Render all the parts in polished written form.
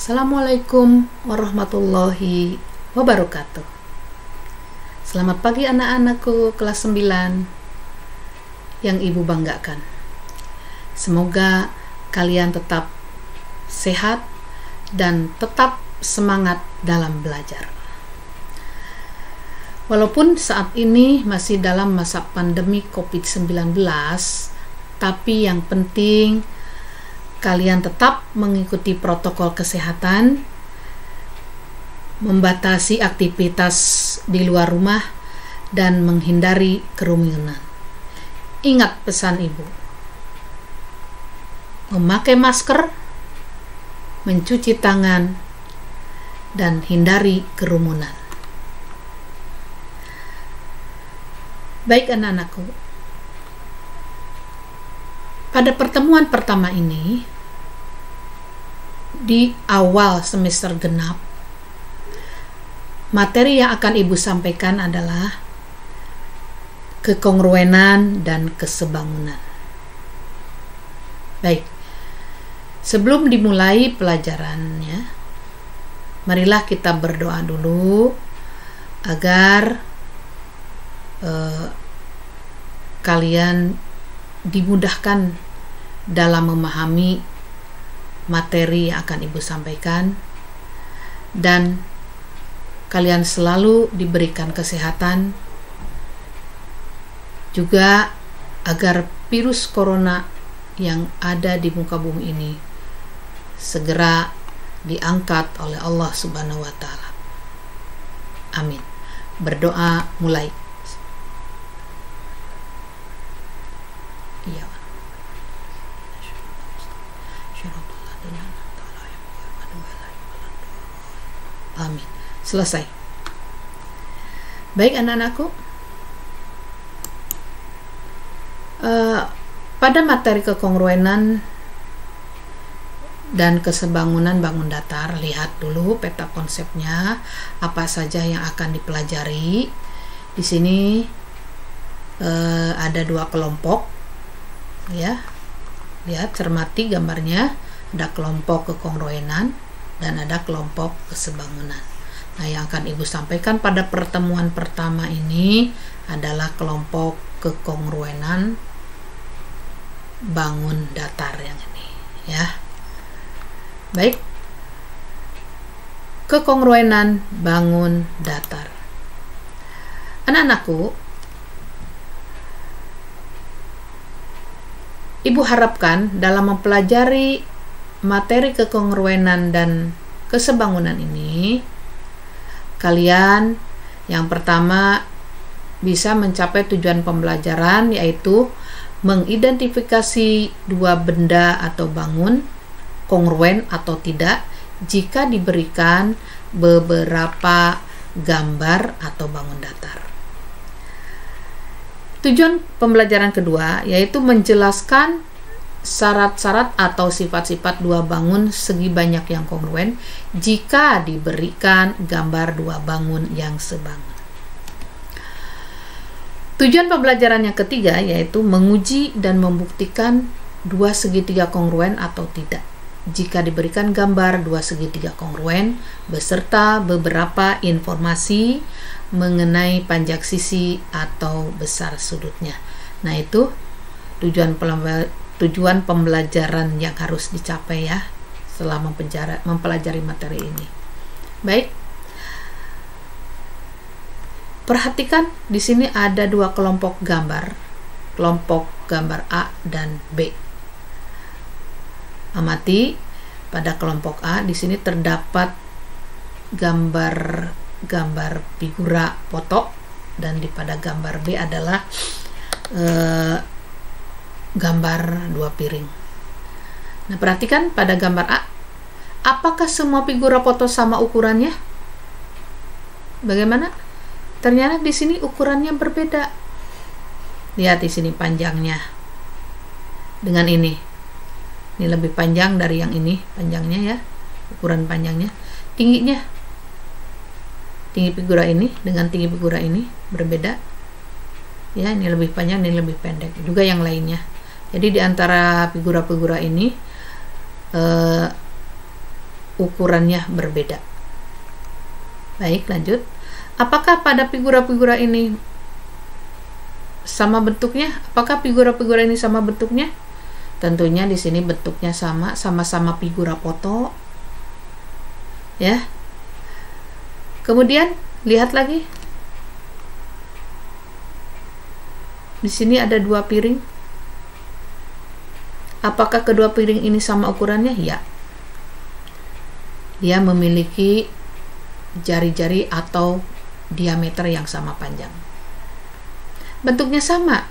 Assalamualaikum warahmatullahi wabarakatuh. Selamat pagi anak-anakku kelas 9 yang ibu banggakan. Semoga kalian tetap sehat dan tetap semangat dalam belajar. Walaupun saat ini masih dalam masa pandemi COVID-19, tapi yang penting kalian tetap mengikuti protokol kesehatan, membatasi aktivitas di luar rumah, dan menghindari kerumunan. Ingat pesan ibu, memakai masker, mencuci tangan, dan hindari kerumunan. Baik anak-anakku, pada pertemuan pertama ini, di awal semester genap, materi yang akan ibu sampaikan adalah kekongruenan dan kesebangunan. Baik, sebelum dimulai pelajarannya, marilah kita berdoa dulu agar kalian dimudahkan dalam memahami materi yang akan ibu sampaikan, dan kalian selalu diberikan kesehatan, juga agar virus corona yang ada di muka bumi ini segera diangkat oleh Allah Subhanahu wa Ta'ala. Amin. Berdoa mulai. Iya. Amin. Selesai. Baik anak-anakku, pada materi kekongruenan dan kesebangunan bangun datar, lihat dulu peta konsepnya, apa saja yang akan dipelajari. Di sini ada 2 kelompok, ya. Lihat, cermati gambarnya, ada kelompok kekongruenan dan ada kelompok kesebangunan. Nah, yang akan ibu sampaikan pada pertemuan pertama ini adalah kelompok kekongruenan bangun datar yang ini, ya. Baik, kekongruenan bangun datar. Anak-anakku, ibu harapkan dalam mempelajari materi kekongruenan dan kesebangunan ini, kalian yang pertama bisa mencapai tujuan pembelajaran, yaitu mengidentifikasi 2 benda atau bangun kongruen atau tidak jika diberikan beberapa gambar atau bangun datar. Tujuan pembelajaran kedua yaitu menjelaskan syarat-syarat atau sifat-sifat 2 bangun segi banyak yang kongruen jika diberikan gambar 2 bangun yang sebangun. Tujuan pembelajaran yang ketiga yaitu menguji dan membuktikan 2 segitiga kongruen atau tidak jika diberikan gambar 2 segitiga kongruen beserta beberapa informasi mengenai panjang sisi atau besar sudutnya. Nah, itu tujuan pembelajaran yang harus dicapai, ya, setelah mempelajari materi ini. Baik, perhatikan di sini ada 2 kelompok gambar, kelompok gambar A dan B. Amati, pada kelompok A di sini terdapat gambar figura foto, dan pada gambar B adalah gambar 2 piring. Nah, perhatikan pada gambar A, apakah semua figura foto sama ukurannya? Bagaimana? Ternyata di sini ukurannya berbeda. Lihat di sini panjangnya dengan ini. Ini lebih panjang dari yang ini, panjangnya, ya, ukuran panjangnya. Tingginya, tinggi figura ini dengan tinggi figura ini berbeda, ya. Ini lebih panjang, ini lebih pendek, juga yang lainnya. Jadi di antara figura-figura ini ukurannya berbeda. Baik, lanjut. Apakah pada figura-figura ini sama bentuknya? Apakah figura-figura ini sama bentuknya? Tentunya di sini bentuknya sama, sama-sama figura foto. Ya. Kemudian lihat lagi. Di sini ada dua piring. Apakah kedua piring ini sama ukurannya? Ya. Dia memiliki jari-jari atau diameter yang sama panjang. Bentuknya sama.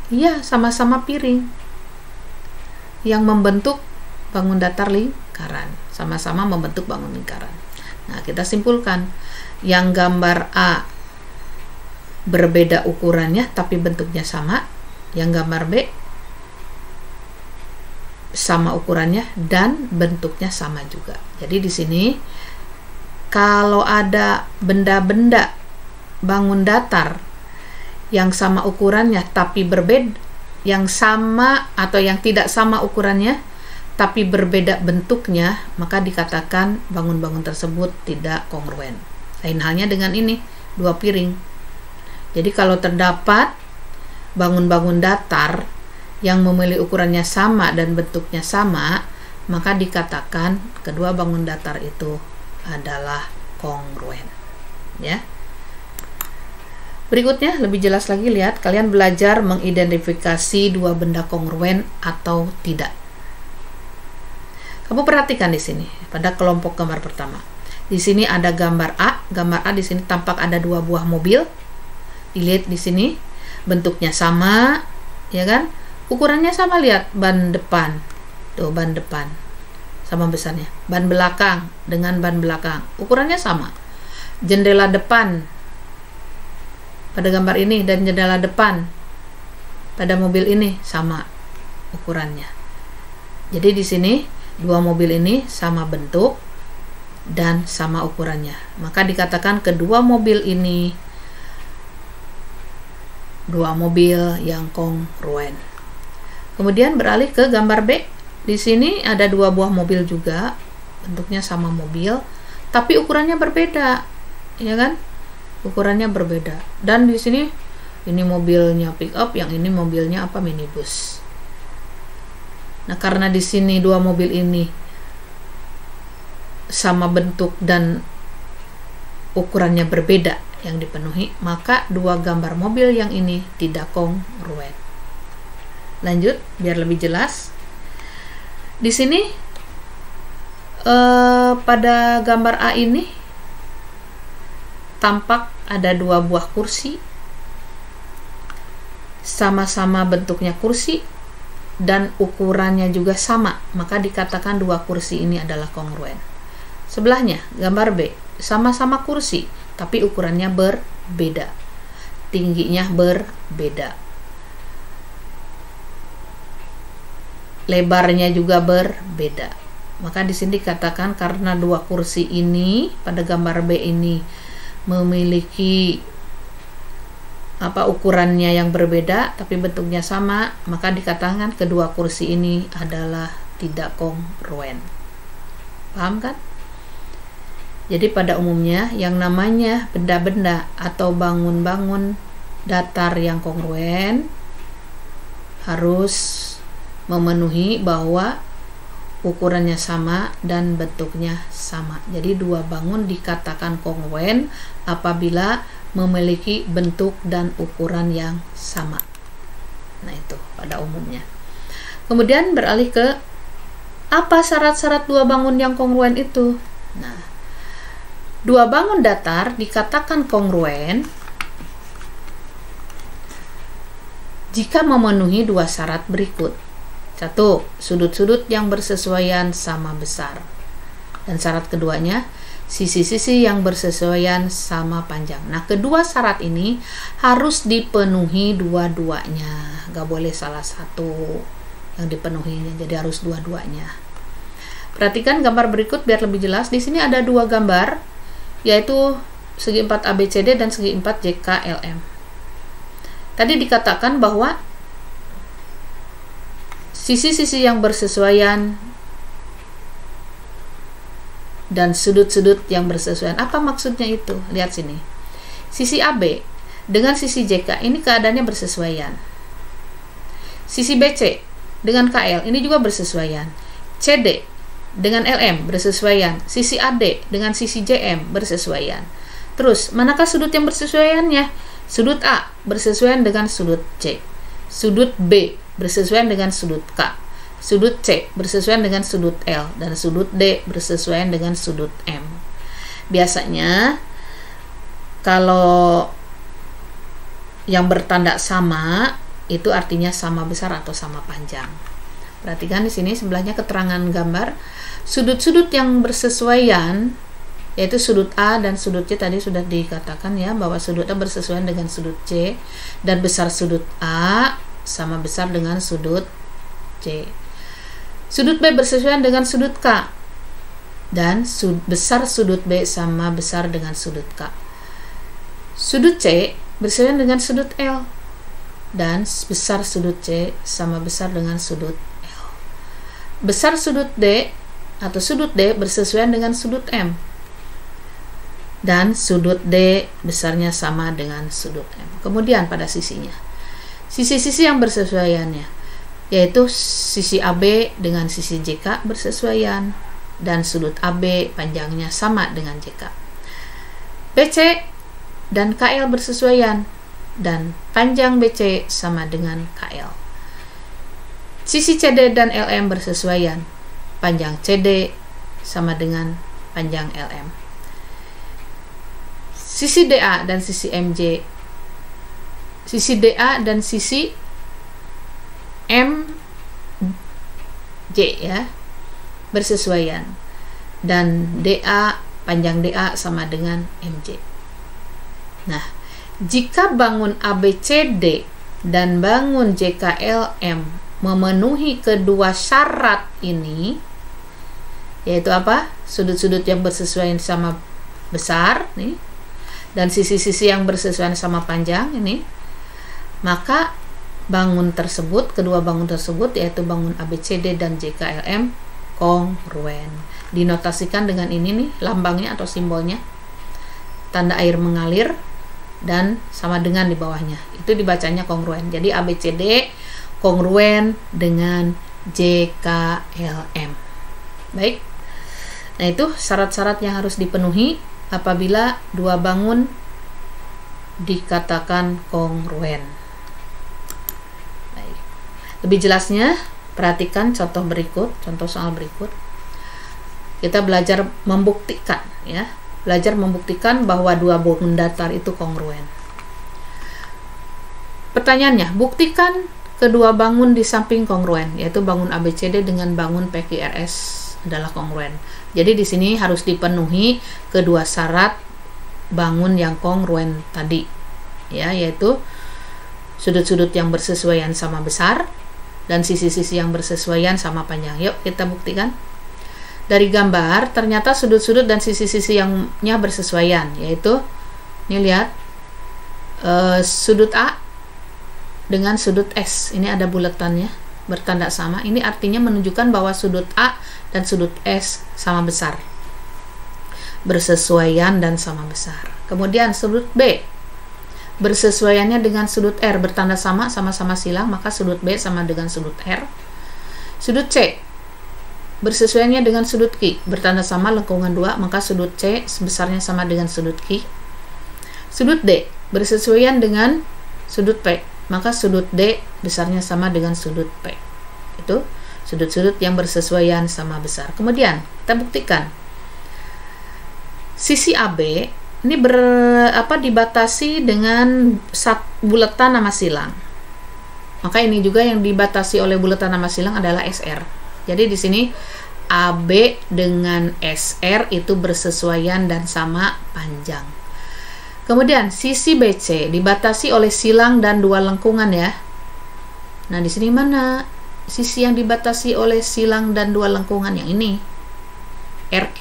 Ya, sama-sama piring yang membentuk bangun datar lingkaran. Sama-sama membentuk bangun lingkaran. Nah, kita simpulkan. Yang gambar A berbeda ukurannya tapi bentuknya sama. Yang gambar B sama ukurannya dan bentuknya sama juga. Jadi di sini kalau ada benda-benda bangun datar yang sama ukurannya tapi berbeda, yang sama atau yang tidak sama ukurannya tapi berbeda bentuknya, maka dikatakan bangun-bangun tersebut tidak kongruen. Lain halnya dengan ini, dua piring. Jadi kalau terdapat bangun-bangun datar yang memiliki ukurannya sama dan bentuknya sama, maka dikatakan kedua bangun datar itu adalah kongruen. Ya. Berikutnya lebih jelas lagi, lihat, kalian belajar mengidentifikasi dua benda kongruen atau tidak. Kamu perhatikan di sini pada kelompok gambar pertama. Di sini ada gambar A. Gambar A di sini tampak ada dua buah mobil. Dilihat di sini bentuknya sama, ya kan? Ukurannya sama, lihat ban depan. Tuh, ban depan sama besarnya. Ban belakang dengan ban belakang ukurannya sama. Jendela depan pada gambar ini dan jendela depan pada mobil ini sama ukurannya. Jadi di sini dua mobil ini sama bentuk dan sama ukurannya. Maka dikatakan kedua mobil ini dua mobil yang kongruen. Kemudian beralih ke gambar B. Di sini ada dua buah mobil juga, bentuknya sama mobil, tapi ukurannya berbeda, ya kan? Ukurannya berbeda. Dan di sini ini mobilnya pick up, yang ini mobilnya apa, minibus. Nah, karena di sini dua mobil ini sama bentuk dan ukurannya berbeda yang dipenuhi, maka dua gambar mobil yang ini tidak kongruen. Lanjut biar lebih jelas. Di sini pada gambar A ini tampak ada dua buah kursi, sama-sama bentuknya kursi dan ukurannya juga sama, maka dikatakan dua kursi ini adalah kongruen. Sebelahnya gambar B, sama-sama kursi tapi ukurannya berbeda, tingginya berbeda, lebarnya juga berbeda. Maka di sini dikatakan karena dua kursi ini pada gambar B ini memiliki ukurannya yang berbeda tapi bentuknya sama, maka dikatakan kedua kursi ini adalah tidak kongruen. Paham kan? Jadi pada umumnya yang namanya benda-benda atau bangun-bangun datar yang kongruen harus memenuhi bahwa ukurannya sama dan bentuknya sama. Jadi dua bangun dikatakan kongruen apabila memiliki bentuk dan ukuran yang sama. Nah, itu pada umumnya. Kemudian beralih ke apa syarat-syarat dua bangun yang kongruen itu. Nah, dua bangun datar dikatakan kongruen jika memenuhi dua syarat berikut. 1. Sudut-sudut yang bersesuaian sama besar. Dan syarat keduanya, sisi-sisi yang bersesuaian sama panjang. Nah, kedua syarat ini harus dipenuhi dua-duanya. Gak boleh salah satu yang dipenuhinya, jadi harus dua-duanya. Perhatikan gambar berikut biar lebih jelas. Di sini ada dua gambar, yaitu segi 4 ABCD dan segi 4 JKLM. Tadi dikatakan bahwa sisi-sisi yang bersesuaian dan sudut-sudut yang bersesuaian. Apa maksudnya itu? Lihat sini. Sisi AB dengan sisi JK ini keadaannya bersesuaian. Sisi BC dengan KL ini juga bersesuaian. CD dengan LM bersesuaian. Sisi AD dengan sisi JM bersesuaian. Terus, manakah sudut yang bersesuaiannya? Sudut A bersesuaian dengan sudut C. Sudut B bersesuaian dengan sudut K. Sudut C bersesuaian dengan sudut L. Dan sudut D bersesuaian dengan sudut M. Biasanya, kalau yang bertanda sama, itu artinya sama besar atau sama panjang. Perhatikan di sini sebelahnya keterangan gambar. Sudut-sudut yang bersesuaian, yaitu sudut A dan sudut C tadi sudah dikatakan ya, bahwa sudut A bersesuaian dengan sudut C, dan besar sudut A sama besar dengan sudut C. Sudut B bersesuaian dengan sudut K, dan besar sudut B sama besar dengan sudut K. Sudut C bersesuaian dengan sudut L, dan besar sudut C sama besar dengan sudut L. Besar sudut D atau sudut D bersesuaian dengan sudut M, dan sudut D besarnya sama dengan sudut M. Kemudian pada sisinya, sisi-sisi yang bersesuaiannya, yaitu sisi AB dengan sisi JK bersesuaian, dan sudut AB panjangnya sama dengan JK. BC dan KL bersesuaian, dan panjang BC sama dengan KL. Sisi CD dan LM bersesuaian, panjang CD sama dengan panjang LM. Sisi DA dan sisi MJ, sisi DA dan sisi MJ ya bersesuaian, dan DA panjang DA sama dengan MJ. Nah, jika bangun ABCD dan bangun JKLM memenuhi kedua syarat ini, yaitu apa? Sudut-sudut yang bersesuaian sama besar nih, dan sisi-sisi yang bersesuaian sama panjang ini, maka bangun tersebut, kedua bangun tersebut, yaitu bangun ABCD dan JKLM, kongruen. Dinotasikan dengan ini nih, lambangnya atau simbolnya, tanda air mengalir, dan sama dengan di bawahnya. Itu dibacanya kongruen. Jadi ABCD kongruen dengan JKLM. Baik. Nah, itu syarat-syarat yang harus dipenuhi apabila dua bangun dikatakan kongruen. Baik. Lebih jelasnya, perhatikan contoh berikut, contoh soal berikut. Kita belajar membuktikan ya. Belajar membuktikan bahwa dua bangun datar itu kongruen. Pertanyaannya, buktikan kedua bangun di samping kongruen, yaitu bangun ABCD dengan bangun PQRS adalah kongruen. Jadi di sini harus dipenuhi kedua syarat bangun yang kongruen tadi, ya, yaitu sudut-sudut yang bersesuaian sama besar dan sisi-sisi yang bersesuaian sama panjang. Yuk kita buktikan. Dari gambar ternyata sudut-sudut dan sisi-sisi yang bersesuaian, yaitu ini lihat sudut A dengan sudut S, ini ada buletannya bertanda sama. Ini artinya menunjukkan bahwa sudut A dan sudut S sama besar, bersesuaian dan sama besar. Kemudian sudut B bersesuaiannya dengan sudut R bertanda sama, sama-sama silang, maka sudut B sama dengan sudut R. Sudut C bersesuaiannya dengan sudut Q bertanda sama lengkungan 2, maka sudut C sebesarnya sama dengan sudut Q. Sudut D bersesuaian dengan sudut P, maka sudut D besarnya sama dengan sudut P. Itu sudut-sudut yang bersesuaian sama besar. Kemudian kita buktikan sisi AB ini dibatasi dengan buletan nama silang. Maka ini juga yang dibatasi oleh buletan nama silang adalah SR. Jadi di sini AB dengan SR itu bersesuaian dan sama panjang. Kemudian sisi BC dibatasi oleh silang dan dua lengkungan ya. Nah, di sini mana sisi yang dibatasi oleh silang dan dua lengkungan? Yang ini, RQ.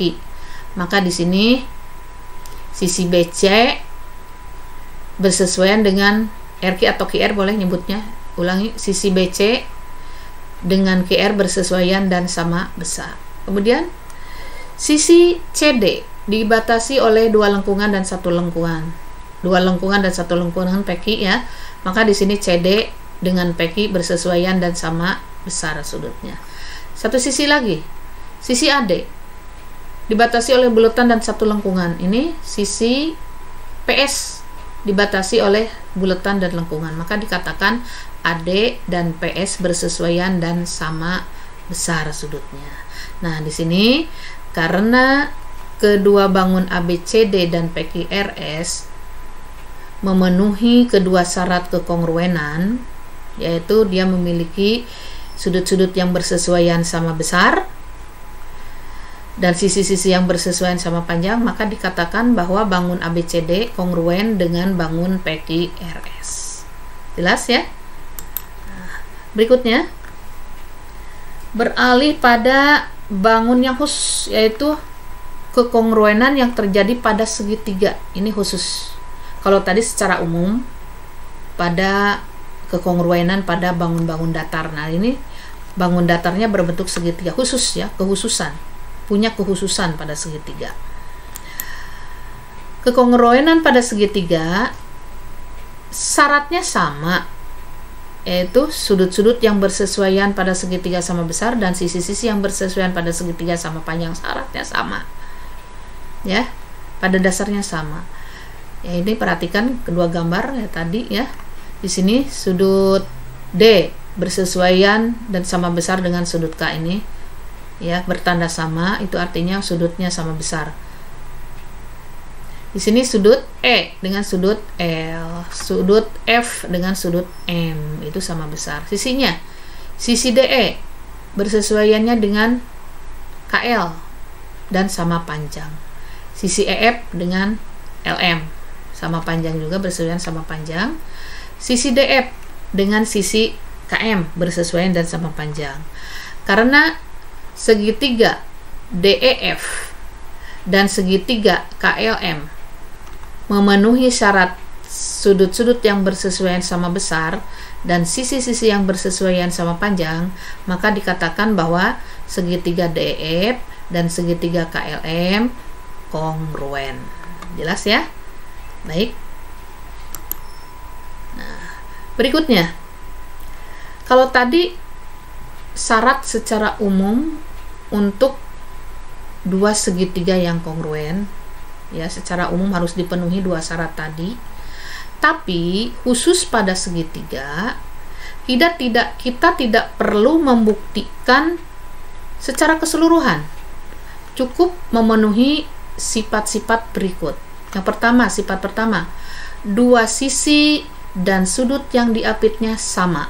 Maka di sini sisi BC bersesuaian dengan RQ atau QR boleh nyebutnya. Ulangi, sisi BC dengan QR bersesuaian dan sama besar. Kemudian Sisi CD dibatasi oleh dua lengkungan dan satu lengkungan. Dua lengkungan dan satu lengkungan PQ ya. Maka di sini CD dengan PQ bersesuaian dan sama besar sudutnya. Satu sisi lagi, sisi AD dibatasi oleh bulatan dan satu lengkungan. Ini sisi PS dibatasi oleh bulatan dan lengkungan. Maka dikatakan AD dan PS bersesuaian dan sama besar sudutnya. Nah, di sini karena kedua bangun ABCD dan PQRS memenuhi kedua syarat kekongruenan, yaitu dia memiliki sudut-sudut yang bersesuaian sama besar dan sisi-sisi yang bersesuaian sama panjang, maka dikatakan bahwa bangun ABCD kongruent dengan bangun PQRS. Jelas ya? Nah, berikutnya beralih pada bangun yang khusus, yaitu kekongruenan yang terjadi pada segitiga. Ini khusus. Kalau tadi secara umum pada kekongruenan pada bangun-bangun datar. Nah, ini bangun datarnya berbentuk segitiga khusus ya, kekhususan. Punya kekhususan pada segitiga. Kekongruenan pada segitiga syaratnya sama, yaitu sudut-sudut yang bersesuaian pada segitiga sama besar dan sisi-sisi yang bersesuaian pada segitiga sama panjang. Syaratnya sama ya, pada dasarnya sama ya. Ini perhatikan kedua gambar ya tadi ya. Di sini sudut D bersesuaian dan sama besar dengan sudut K ini ya, bertanda sama, itu artinya sudutnya sama besar. Di sini sudut E dengan sudut L, sudut F dengan sudut M itu sama besar. Sisinya, sisi DE bersesuaiannya dengan KL dan sama panjang. Sisi EF dengan LM sama panjang juga, bersesuaian sama panjang. Sisi DF dengan sisi KM bersesuaian dan sama panjang. Karena segitiga DEF dan segitiga KLM memenuhi syarat sudut-sudut yang bersesuaian sama besar dan sisi-sisi yang bersesuaian sama panjang, maka dikatakan bahwa segitiga DEF dan segitiga KLM kongruen. Jelas ya? Baik. Nah, berikutnya, kalau tadi syarat secara umum untuk dua segitiga yang kongruen, ya secara umum harus dipenuhi dua syarat tadi. Tapi khusus pada segitiga, kita tidak perlu membuktikan secara keseluruhan. Cukup memenuhi sifat-sifat berikut. Yang pertama, sifat pertama, dua sisi dan sudut yang diapitnya sama.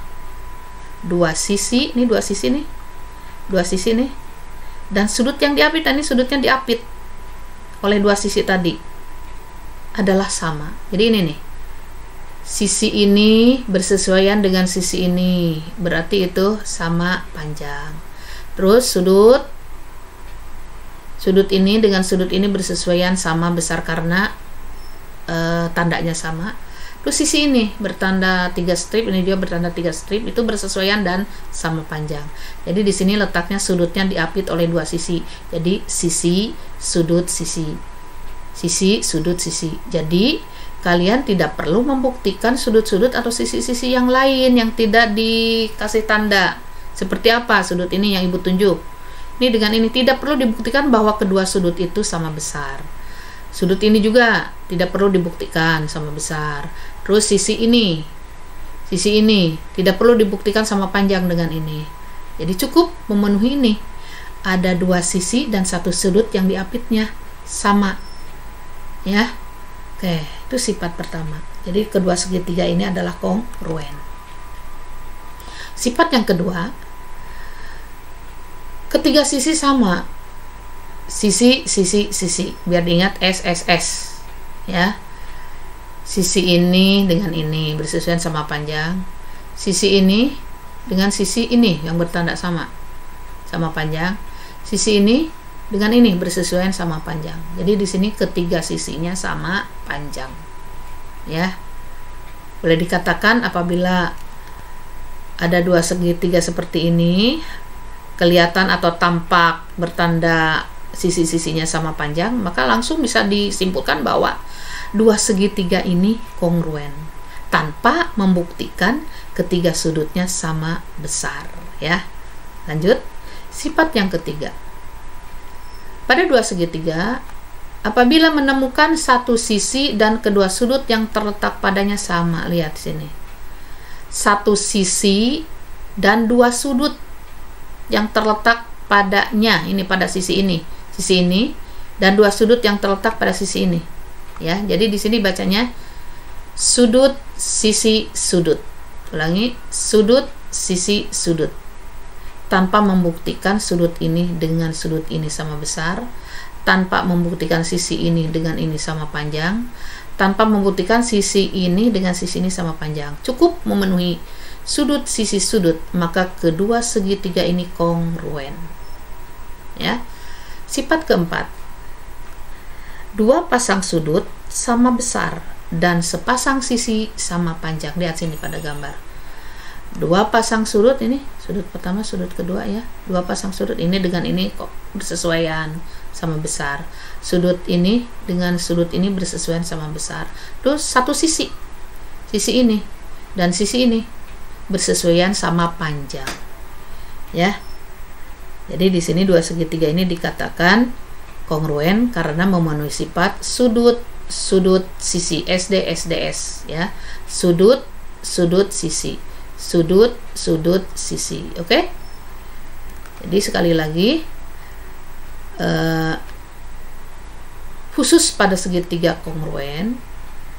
Dua sisi nih, dan sudut yang diapit, ini sudutnya diapit oleh dua sisi tadi adalah sama. Jadi ini nih, sisi ini bersesuaian dengan sisi ini, berarti itu sama panjang. Terus sudut ini dengan sudut ini bersesuaian sama besar karena tandanya sama. Terus sisi ini bertanda 3 strip, ini juga bertanda 3 strip, itu bersesuaian dan sama panjang. Jadi di sini letaknya sudutnya diapit oleh dua sisi. Jadi sisi, sudut, sisi. Sisi, sudut, sisi. Jadi kalian tidak perlu membuktikan sudut-sudut atau sisi-sisi yang lain yang tidak dikasih tanda. Seperti apa sudut ini yang Ibu tunjuk? Ini dengan ini tidak perlu dibuktikan bahwa kedua sudut itu sama besar. Sudut ini juga tidak perlu dibuktikan sama besar. Terus sisi ini tidak perlu dibuktikan sama panjang dengan ini. Jadi cukup memenuhi ini. Ada dua sisi dan satu sudut yang diapitnya sama. Ya. Oke, itu sifat pertama. Jadi kedua segitiga ini adalah kongruen. Sifat yang kedua, ketiga sisi sama. Sisi, biar diingat SSS. Ya. Sisi ini dengan ini bersesuaian sama panjang. Sisi ini dengan sisi ini yang bertanda sama panjang. Sisi ini dengan ini bersesuaian sama panjang. Jadi di sini ketiga sisinya sama panjang. Ya. Boleh dikatakan apabila ada dua segitiga seperti ini, kelihatan atau tampak bertanda sisi-sisinya sama panjang, maka langsung bisa disimpulkan bahwa dua segitiga ini kongruen tanpa membuktikan ketiga sudutnya sama besar, ya. Lanjut, sifat yang ketiga. Pada dua segitiga, apabila menemukan satu sisi dan kedua sudut yang terletak padanya sama, lihat sini. Satu sisi dan dua sudut yang terletak padanya, ini pada sisi ini dan dua sudut yang terletak pada sisi ini. Ya, jadi di sini bacanya sudut sisi sudut. Ulangi, sudut sisi sudut. Tanpa membuktikan sudut ini dengan sudut ini sama besar, tanpa membuktikan sisi ini dengan ini sama panjang, tanpa membuktikan sisi ini dengan sisi ini sama panjang. Cukup memenuhi sudut sisi sudut, maka kedua segitiga ini kongruen. Ya. Sifat keempat. Dua pasang sudut sama besar dan sepasang sisi sama panjang. Lihat sini pada gambar. Dua pasang sudut, ini sudut pertama, sudut kedua, ya. Dua pasang sudut ini dengan ini kok bersesuaian sama besar. Sudut ini dengan sudut ini bersesuaian sama besar. Terus satu sisi ini dan sisi ini bersesuaian sama panjang. Ya. Jadi di sini dua segitiga ini dikatakan kongruen karena memenuhi sifat sudut sisi SDS, ya. Sudut sisi. Sudut sisi. Oke? Jadi sekali lagi, khusus pada segitiga kongruen,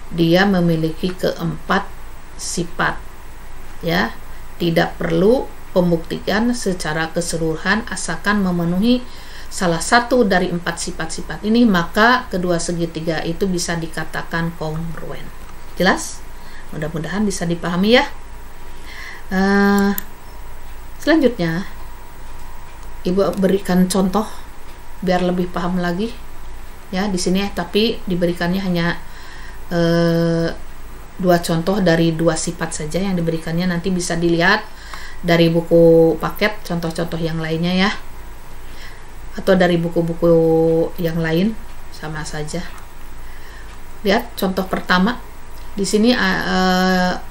dia memiliki keempat sifat, ya. Tidak perlu pembuktian secara keseluruhan, asalkan memenuhi salah satu dari empat sifat-sifat ini, maka kedua segitiga itu bisa dikatakan kongruen. Jelas? Mudah-mudahan bisa dipahami, ya. Selanjutnya, Ibu berikan contoh biar lebih paham lagi, ya, di sini, tapi diberikannya hanya dua contoh dari dua sifat saja yang diberikannya. Nanti bisa dilihat dari buku paket contoh-contoh yang lainnya, ya, atau dari buku-buku yang lain, sama saja. Lihat contoh pertama. Di sini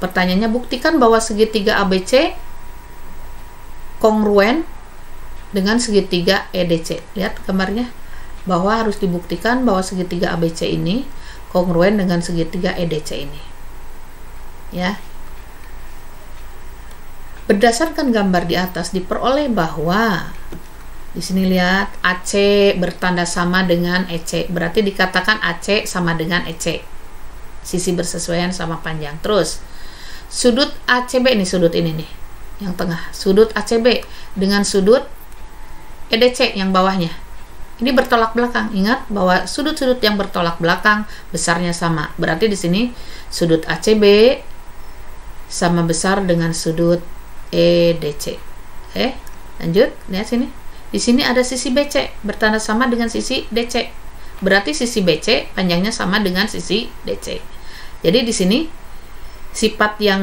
pertanyaannya, buktikan bahwa segitiga ABC kongruen dengan segitiga EDC. Lihat gambarnya, bahwa harus dibuktikan bahwa segitiga ABC ini kongruen dengan segitiga EDC ini. Ya. Berdasarkan gambar di atas diperoleh bahwa di sini lihat AC bertanda sama dengan EC. Berarti dikatakan AC sama dengan EC. Sisi bersesuaian sama panjang. Terus sudut ACB, ini sudut ini nih yang tengah, sudut ACB dengan sudut EDC yang bawahnya ini bertolak belakang. Ingat bahwa sudut-sudut yang bertolak belakang besarnya sama. Berarti di sini sudut ACB sama besar dengan sudut EDC. Oke, lanjut, lihat sini. Di sini ada sisi BC bertanda sama dengan sisi DC. Berarti sisi BC panjangnya sama dengan sisi DC. Jadi di sini sifat yang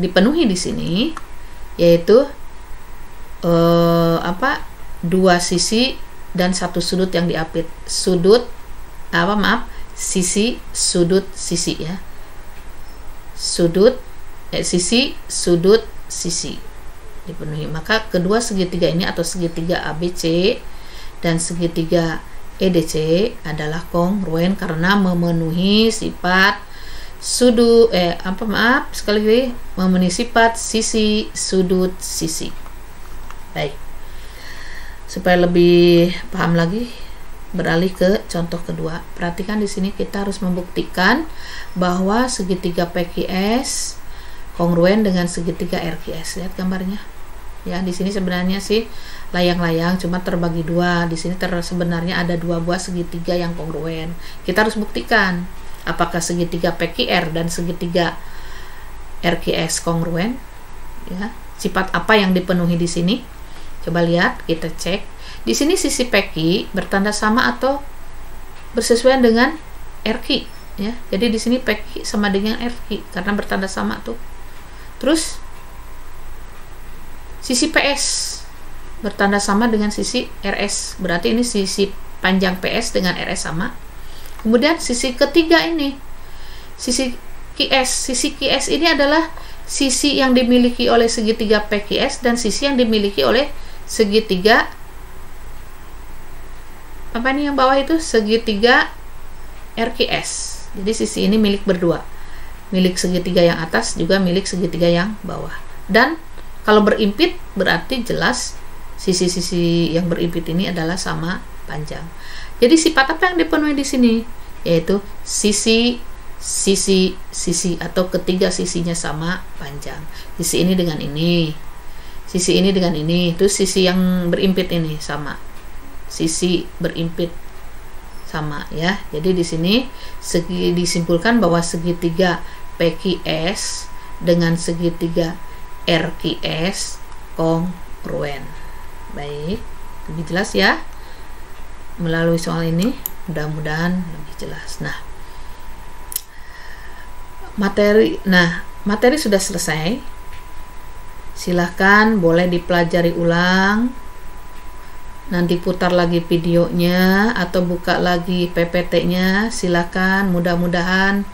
dipenuhi di sini yaitu dua sisi dan satu sudut yang diapit. Sisi sudut sisi, ya. Sisi sudut sisi dipenuhi. Maka kedua segitiga ini atau segitiga ABC dan segitiga EDC adalah kongruen karena memenuhi sifat memenuhi sifat sisi sudut sisi. Baik. Supaya lebih paham lagi, beralih ke contoh kedua. Perhatikan di sini kita harus membuktikan bahwa segitiga PQS kongruen dengan segitiga RQS. Lihat gambarnya. Ya, di sini sebenarnya sih layang-layang, cuma terbagi dua. Di sini sebenarnya ada dua buah segitiga yang kongruen. Kita harus buktikan apakah segitiga PQR dan segitiga RQS kongruen. Ya, sifat apa yang dipenuhi di sini? Coba lihat, kita cek. Di sini sisi PQ bertanda sama atau bersesuaian dengan RQ, ya. Jadi di sini PQ sama dengan RQ karena bertanda sama tuh. Terus sisi PS bertanda sama dengan sisi RS. Berarti ini sisi panjang PS dengan RS sama. Kemudian sisi ketiga ini, sisi QS. Sisi QS ini adalah sisi yang dimiliki oleh segitiga PQS dan sisi yang dimiliki oleh segitiga apa nih yang bawah itu, segitiga RQS. Jadi sisi ini milik berdua, milik segitiga yang atas juga milik segitiga yang bawah. Dan kalau berimpit berarti jelas sisi-sisi yang berimpit ini adalah sama panjang. Jadi sifat apa yang dipenuhi di sini? Yaitu sisi atau ketiga sisinya sama panjang. Sisi ini dengan ini, sisi ini dengan ini, itu sisi yang berimpit ini sama. Sisi berimpit sama ya. Jadi di sini disimpulkan bahwa segitiga PQS dengan segitiga RQS kongruen. Baik, lebih jelas ya melalui soal ini, mudah-mudahan lebih jelas. Nah, materi sudah selesai. Silahkan boleh dipelajari ulang, nanti putar lagi videonya atau buka lagi PPT-nya. Silahkan, mudah-mudahan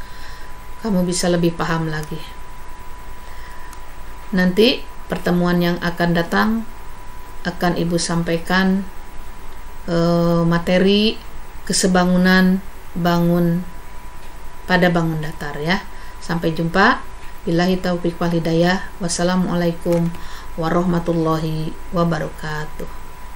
kamu bisa lebih paham lagi. Nanti pertemuan yang akan datang akan Ibu sampaikan materi kesebangunan bangun pada bangun datar ya. Sampai jumpa. Billahi taufiq wal hidayah. Wassalamualaikum warahmatullahi wabarakatuh.